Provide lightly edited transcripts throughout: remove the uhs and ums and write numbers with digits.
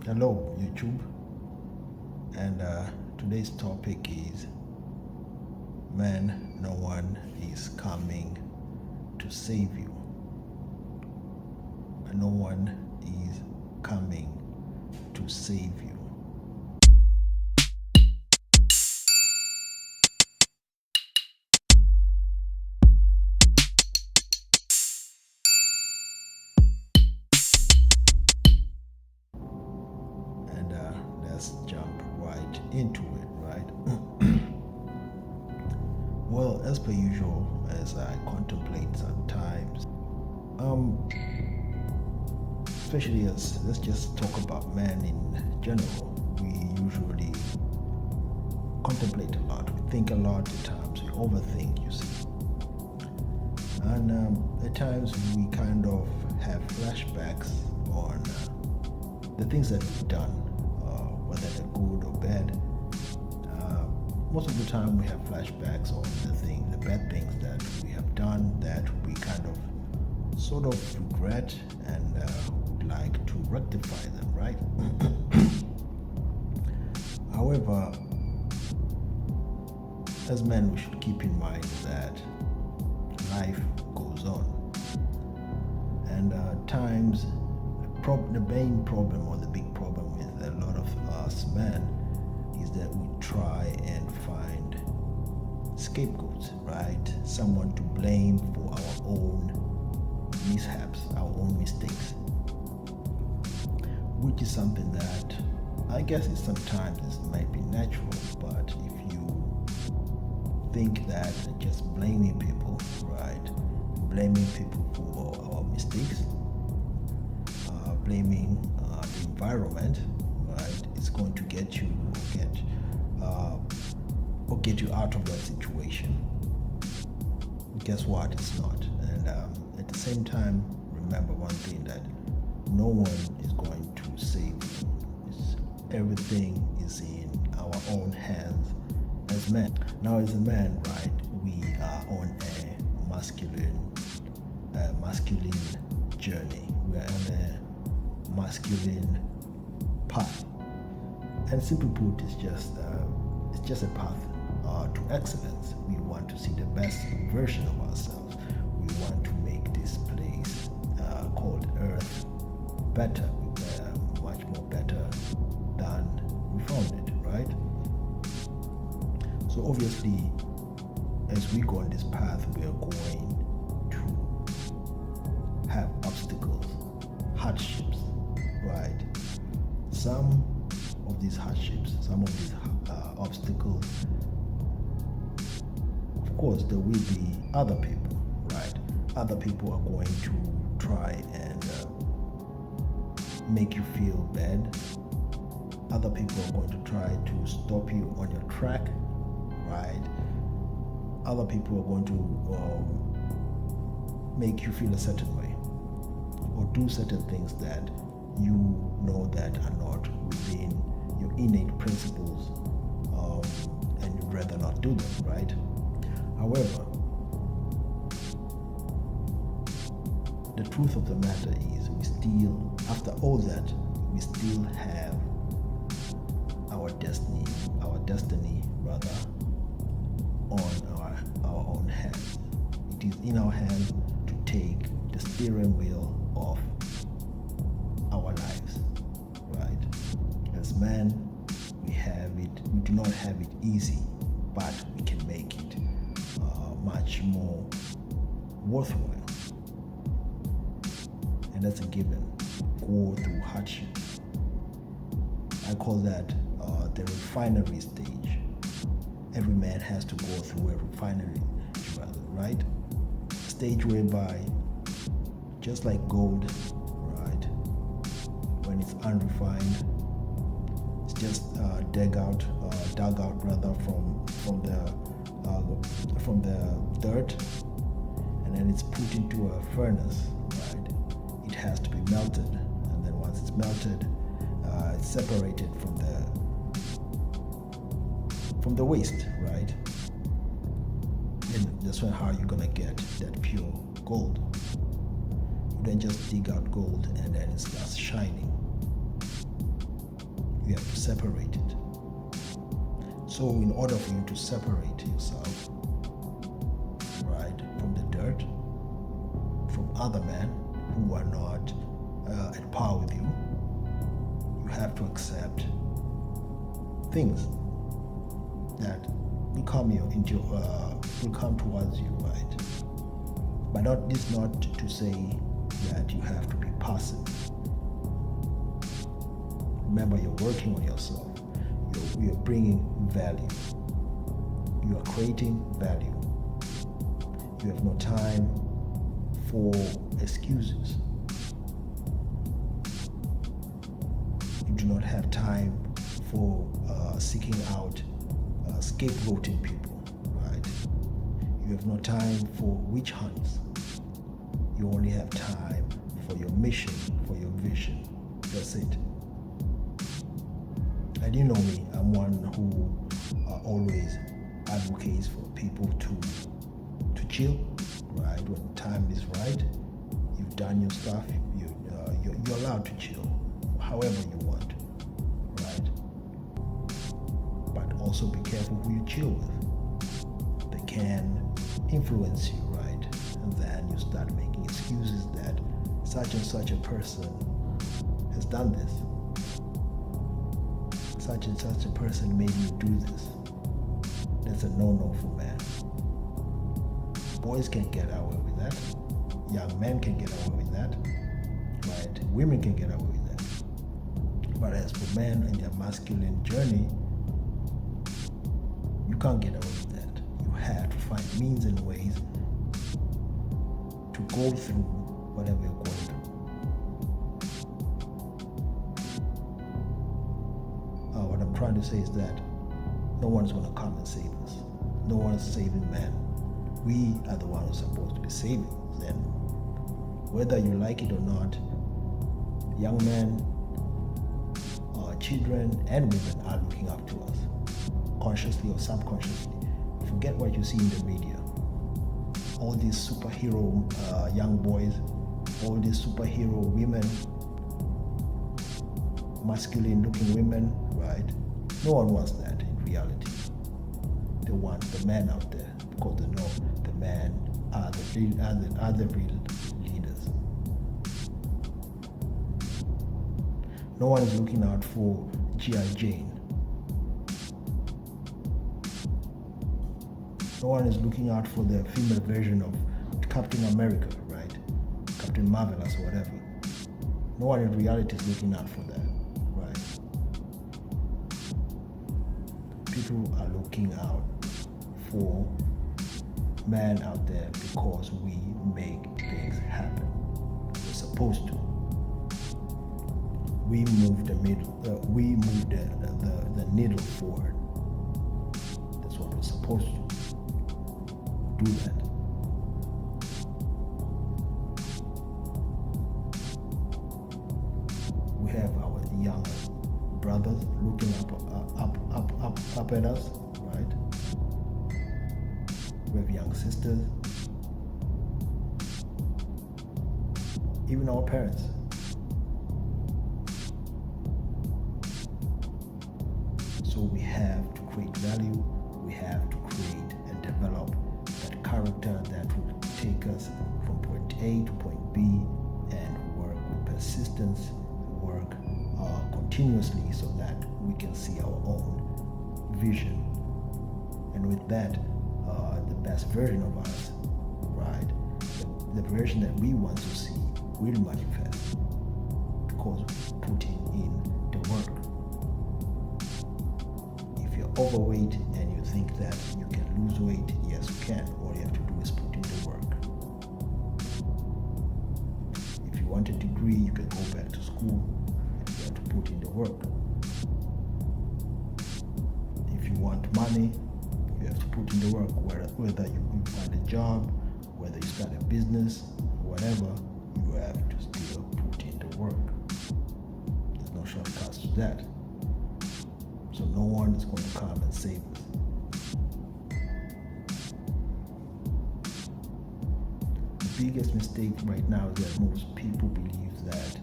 Hello, YouTube, and today's topic is Man, no one is coming to save you. No one is coming to save you. And let's jump right into it, right? Well, as per usual, as I contemplate sometimes, especially as let's just talk about man in general, we usually contemplate a lot, we think a lot at times, we overthink, you see. And at times we kind of have flashbacks on the things that we've done, whether they're good or bad. Most of the time we have flashbacks on the bad things that we have done that we kind of sort of regret and would like to rectify them, right? However, as men, we should keep in mind that life goes on, and times the main problem or the big problem with a lot of us men is that we try and find scapegoats, right? Someone to blame for our own mishaps, our own mistakes, which is something that I guess sometimes it might be natural, but if you think that just blaming people, right? Blaming people for our mistakes, blaming the environment, right? It's going to get you get you out of that situation. Guess what? It's not. And at the same time, remember one thing, that no one is going to save you. Everything is in our own hands as men. Now, as a man, right, we are on a masculine journey. We are on a masculine path, and simply put, it's just a path to excellence. We want to see the best version of ourselves. We want to make this place called Earth better, much more better than we found it, right? So obviously, as we go on this path, we are going to have obstacles, hardships, right? Some of these hardships, some of these obstacles, of course, there will be other people, right? Other people are going to try and make you feel bad. Other people are going to try to stop you on your track, right? Other people are going to make you feel a certain way or do certain things that you know that are not within your innate principles, and you'd rather not do them, right? However, the truth of the matter is, we still, after all that, we still have our destiny rather, on our own hands. It is in our hands to take the steering wheel of our lives, right? As men, we do not have it easy, but we can make it much more worthwhile. And that's a given. Go through hardship. I call that the refinery stage. Every man has to go through a refinery, right? Stage whereby, just like gold, right? When it's unrefined, it's just dug out rather from the dirt, and then it's put into a furnace, right? It has to be melted, and then once it's melted, it's separated from the waste, right? And that's how you're gonna get that pure gold. You don't just dig out gold and then it starts shining. you have to separate it. So in order for you to separate yourself, right, from the dirt, from other men who are not at par with you, you have to accept things that will come towards you, right? But this not to say that you have to be passive. Remember, you're working on yourself. You're bringing value. You are creating value. You have no time for excuses. You do not have time for seeking out scapegoating people, right? You have no time for witch hunts. You only have time for your mission, for your vision. That's it. And you know me, I'm one who always advocates for people to chill, right? When the time is right, you've done your stuff, you're allowed to chill however you want, right? But also be careful who you chill with. They can influence you, right? And then you start making excuses that such and such a person has done this. Such and such a person made you do this. That's a no-no for men. Boys can get away with that. Young men can get away with that. Right? Women can get away with that. But as for men in their masculine journey, you can't get away with that. You have to find means and ways to go through whatever you're going through. What I'm trying to say is that no one's going to come and save us. No one's saving men. We are the ones who are supposed to be saving them. Whether you like it or not, young men, children, and women are looking up to us, consciously or subconsciously. Forget what you see in the media. All these superhero young boys, all these superhero women, masculine looking women, right? No one wants that in reality. They want the men out there because they know the men are the real leaders. No one is looking out for G.I. Jane. No one is looking out for the female version of Captain America, right? Captain Marvelous or whatever. No one in reality is looking out for that, right? People are looking out for men out there because we make things happen. We're supposed to. We move the needle forward. That's what we're supposed to do. That. We have our young brothers looking up at us, right? We have young sisters, even our parents. So we have to create value, we have to create and develop that character that will take us from point A to point B and work with persistence, work continuously so that we can see our own vision. And with that, the best version of us, right? The version that we want to see will manifest because we're putting in the work. If you're overweight and you think that you can lose weight, yes, you can. All you have to do is put in the work. If you want a degree, you can go back to school. You have to put in the work. If you want money, you have to put in the work. Whether you find a job, whether you start a business, whatever, you have to still put in the work. There's no shortcuts to that. So no one is going to come and save us. The biggest mistake right now is that most people believe that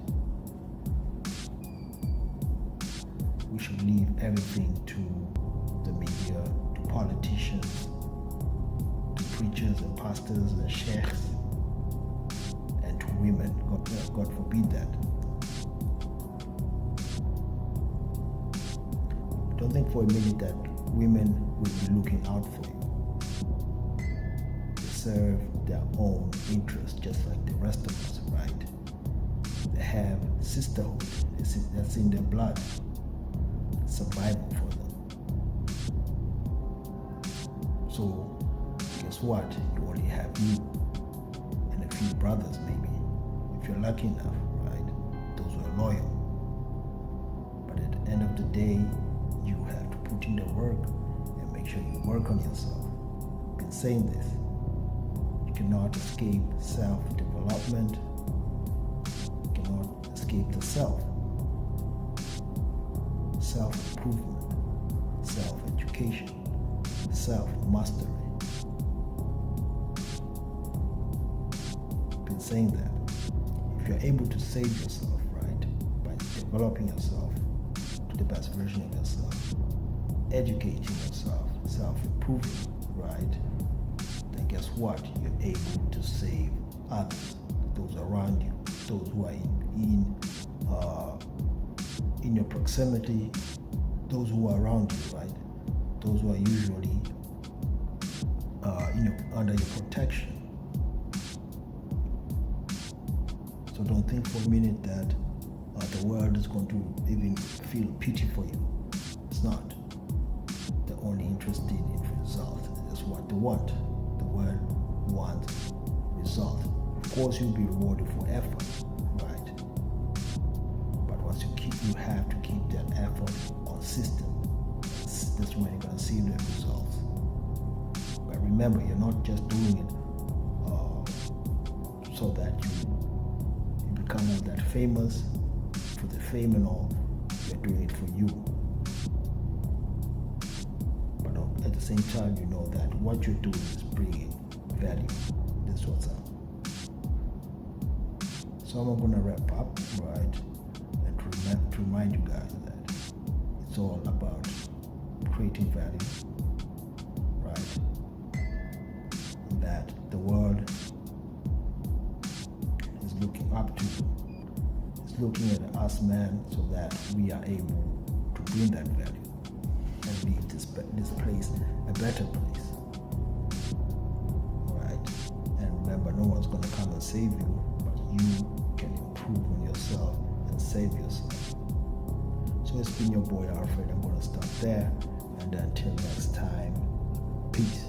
we should leave everything to the media, to politicians, to preachers and pastors and sheikhs, and to women. God forbid that. Don't think for a minute that women will be looking out for you. They serve their own interests just like the rest of us, right? They have sisterhood. That's in their blood. Survival for them. So guess what? You only have you and a few brothers maybe, if you're lucky enough, right? Those who are loyal. But at the end of the day, you have to put in the work and make sure you work on yourself. I've been saying this. You cannot escape self-development. You cannot escape the self. Self-improvement, self-education, self-mastery. I've been saying that. If you're able to save yourself, right, by developing yourself to the best version of yourself, educating yourself, self-improving, right, then guess what? You're able to save others, those around you, those who are in your proximity, those who are around you, right? Those who are usually under your protection. So don't think for a minute that the world is going to even feel pity for you. It's not. They're only interested in results. That's what they want. The world wants results. Of course, you'll be rewarded for effort, right? But once you have to keep that effort consistent. That's when you're going to see the results. But remember, you're not just doing it so that you become all that famous for the fame and all. You're doing it for you. But at the same time, you know that what you're doing is bringing value. That's what's up. So I'm going to wrap up, right? And to remind you guys that it's all about creating value, right? That the world is looking up to you. It's looking at us, man, so that we are able to bring that value and leave this place a better place, right? And remember, no one's going to come and save you, but you can improve on yourself and save yourself. So it's been your boy Alfred. I'm going to stop there. And until next time, peace.